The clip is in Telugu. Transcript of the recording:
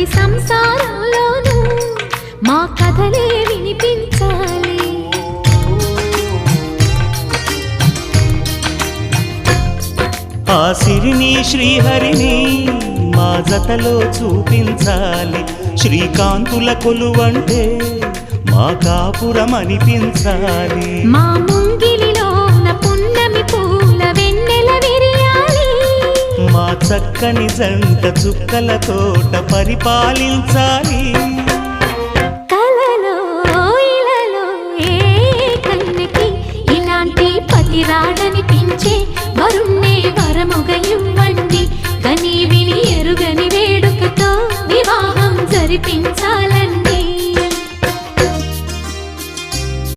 ప్రతి సంసారంలోనూ మా కథలే వినిపించాలి. ఆ సిరిని శ్రీహరిని మా జతలో చూపించాలి. శ్రీకాంతుల కొలువంటే మా కాపురం అనిపించాలి. మా ముంగిలిలోన పున్నమి పూల వెన్నెల విరియాలి. మా చక్కని జంట చుక్కల తోట పరిపాలించాలి. కలలో ఇలలో ఏ కన్నెకి ఇలాంటి పతి రాడనిపించే వరుణ్ణే వరముగా ఇవ్వండి. కని విని ఎరుగని వేడుకతో వివాహం జరిపించండి.